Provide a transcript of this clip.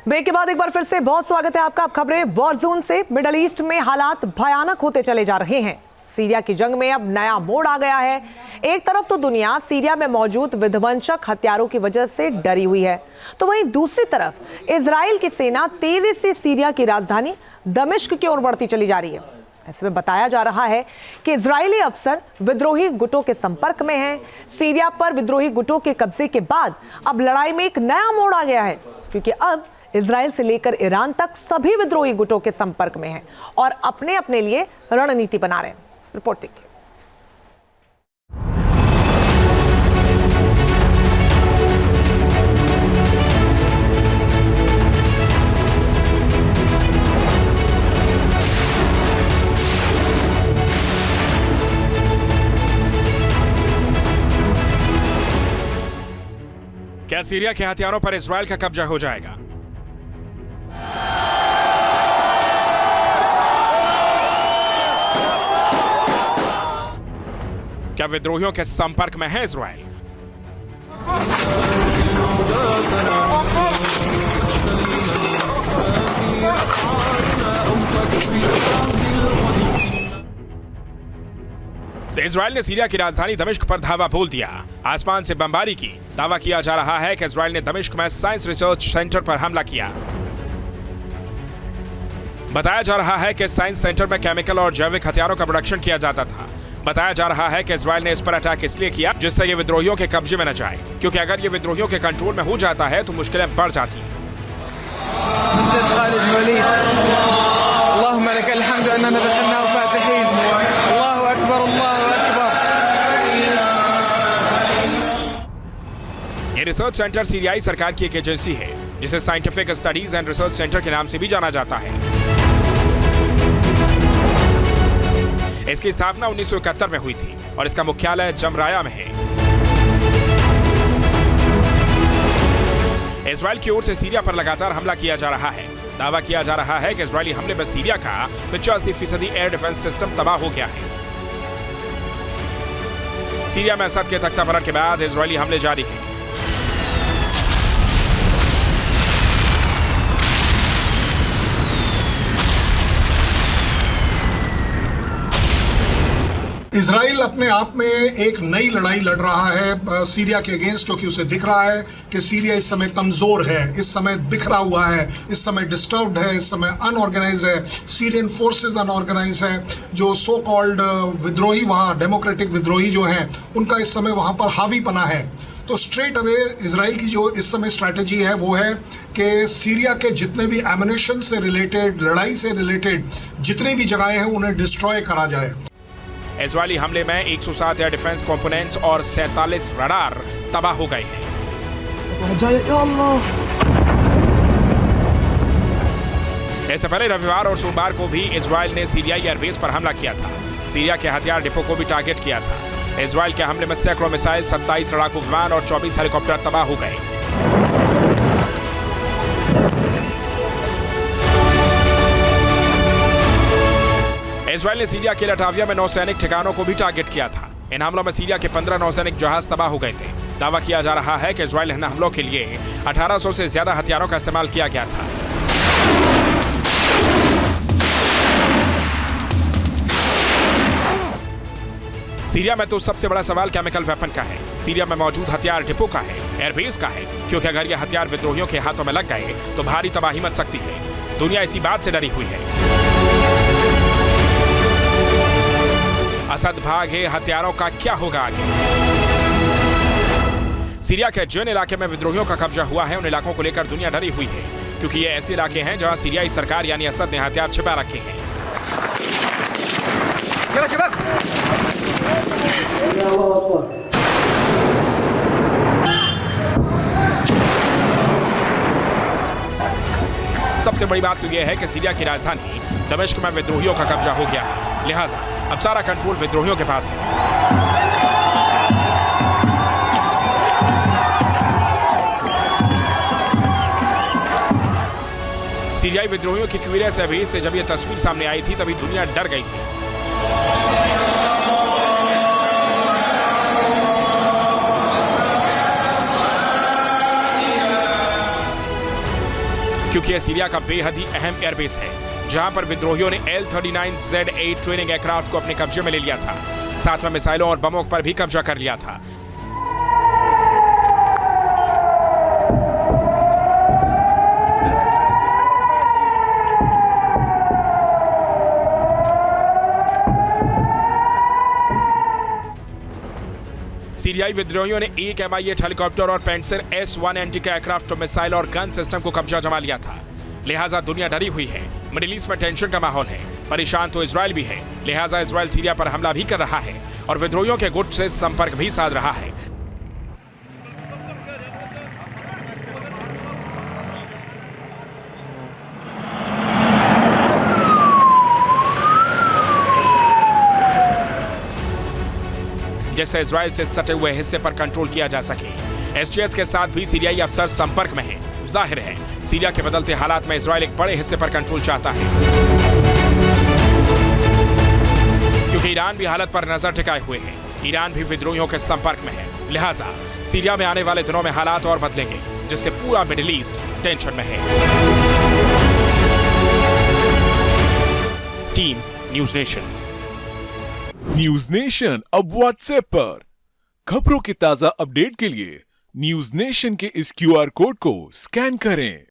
Break के बाद एक बार फिर से बहुत स्वागत है आपका। अब खबरें वॉर जोन से। मिडल ईस्ट में हालात भयानक होते चले जा रहे हैं। सीरिया की जंग में अब नया मोड़ आ गया है। एक तरफ तो दुनिया सीरिया में मौजूद विध्वंसक हथियारों की वजह से डरी हुई है, तो वहीं दूसरी तरफ इजराइल की सेना तेजी से सीरिया की राजधानी दमिश्क की ओर बढ़ती चली जा रही है। ऐसे में बताया जा रहा है कि इजरायली अफसर विद्रोही गुटों के संपर्क में हैं। सीरिया पर विद्रोही गुटों के कब्जे के बाद अब लड़ाई में एक नया मोड़ आ गया है, क्योंकि अब इजराइल से लेकर ईरान तक सभी विद्रोही गुटों के संपर्क में हैं और अपने अपने लिए रणनीति बना रहे हैं। रिपोर्ट देखिए। क्या सीरिया के हथियारों पर इजराइल का कब्जा हो जाएगा? क्या विद्रोहियों के संपर्क में है इजराइल? इजराइल ने सीरिया की राजधानी दमिश्क पर धावा बोल दिया। आसमान से बमबारी की। दावा किया जा रहा है कि इजराइल ने दमिश्क में साइंस रिसर्च सेंटर पर हमला किया। बताया जा रहा है कि साइंस सेंटर में केमिकल और जैविक हथियारों का प्रोडक्शन किया जाता था। बताया जा रहा है कि इजराइल ने इस पर अटैक इसलिए किया जिससे ये विद्रोहियों के कब्जे में न जाए, क्योंकि अगर ये विद्रोहियों के कंट्रोल में हो जाता है तो मुश्किलें बढ़ जाती हैं। ये रिसर्च सेंटर सीरियाई सरकार की एक एजेंसी है जिसे scientific studies and research centre के नाम से भी जाना जाता है। इसकी स्थापना 1971 में हुई थी और इसका मुख्यालय जमराया में है। इजराइल की ओर से सीरिया पर लगातार हमला किया जा रहा है। दावा किया जा रहा है कि इजरायली हमले में सीरिया का 85% एयर डिफेंस सिस्टम तबाह हो गया है। सीरिया में असद के तख्तापलट के बाद इजरायली हमले जारी हैं। इजराइल अपने आप में एक नई लड़ाई लड़ रहा है सीरिया के अगेंस्ट, क्योंकि उसे दिख रहा है कि सीरिया इस समय कमज़ोर है, इस समय बिखरा हुआ है, इस समय डिस्टर्ब्ड है, इस समय अनऑर्गेनाइज्ड है। सीरियन फोर्सेस अनऑर्गेनाइज्ड है। जो सो कॉल्ड विद्रोही वहाँ डेमोक्रेटिक विद्रोही जो हैं उनका इस समय वहाँ पर हावी पना है। तो स्ट्रेट अवे इजराइल की जो इस समय स्ट्रैटेजी है वो है कि सीरिया के जितने भी एमिनेशन से रिलेटेड, लड़ाई से रिलेटेड जितनी भी जगहें हैं उन्हें डिस्ट्रॉय करा जाए। इजरायली हमले में 107 एयर डिफेंस कंपोनेंट्स और 47 रडार तबाह हो गए हैं। इससे पहले रविवार और सोमवार को भी इजराइल ने सीरियाई एयरबेस पर हमला किया था। सीरिया के हथियार डिपो को भी टारगेट किया था। इजराइल के हमले में सैकड़ों मिसाइल, 27 लड़ाकू विमान और 24 हेलीकॉप्टर तबाह हो गए। इजराइल ने सीरिया के लटाविया में नौसैनिक ठिकानों को भी टारगेट किया था। इन हमलों में सीरिया के 15 नौसैनिक जहाज तबाह हो गए थे। दावा किया जा रहा है कि इजराइल इन हमलों के लिए 1800 से ज्यादा हथियारों का इस्तेमाल किया गया था। सीरिया में तो सबसे बड़ा सवाल केमिकल वेपन का है। सीरिया में मौजूद हथियार डिपो का है, एयरबेस का है, क्योंकि अगर यह हथियार विद्रोहियों के हाथों में लग गए तो भारी तबाही मच सकती है। दुनिया इसी बात से डरी हुई है। असद भागे, हथियारों का क्या होगा आगे? सीरिया के जिन इलाके में विद्रोहियों का कब्जा हुआ है उन इलाकों को लेकर दुनिया डरी हुई है, क्योंकि ये ऐसे इलाके हैं जहां सीरियाई सरकार यानी असद ने हथियार छिपा रखे हैं। सबसे बड़ी बात तो यह है कि सीरिया की राजधानी दमिश्क में विद्रोहियों का कब्जा हो गया है, लिहाजा अब सारा कंट्रोल विद्रोहियों के पास है। सीरियाई विद्रोहियों की क्यूरियस एबीस से जब यह तस्वीर सामने आई थी तभी दुनिया डर गई थी। क्योंकि यह सीरिया का बेहद ही अहम एयरबेस है, जहां पर विद्रोहियों ने L-39Z-8 ट्रेनिंग एयरक्राफ्ट को अपने कब्जे में ले लिया था। साथ में मिसाइलों और बमों पर भी कब्जा कर लिया था। सीरियाई विद्रोहियों ने एक Mi-8 हेलीकॉप्टर और पेंटसर S-1 एंटी एयरक्राफ्ट मिसाइल और गन सिस्टम को कब्जा जमा लिया था। लिहाजा दुनिया डरी हुई है। मिडिल ईस्ट में टेंशन का माहौल है। परेशान तो इजराइल भी है। लिहाजा इजराइल सीरिया पर हमला भी कर रहा है और विद्रोहियों के गुट से संपर्क भी साध रहा है। जिससे इजराइल से सटे हुए हिस्से पर कंट्रोल किया जा सके। STS के साथ भी सीरियाई अफसर संपर्क में हैं। जाहिर है सीरिया के बदलते हालात में इजराइल एक बड़े हिस्से पर कंट्रोल चाहता है, क्योंकि ईरान भी हालत पर नजर टिकाए हुए है। ईरान भी विद्रोहियों के संपर्क में है। लिहाजा सीरिया में आने वाले दिनों में हालात और बदलेंगे, जिससे पूरा मिडिल ईस्ट टेंशन में है। Team news nation. News nation अब व्हाट्सएप पर। खबरों के ताजा अपडेट के लिए न्यूज नेशन के इस QR कोड को स्कैन करें।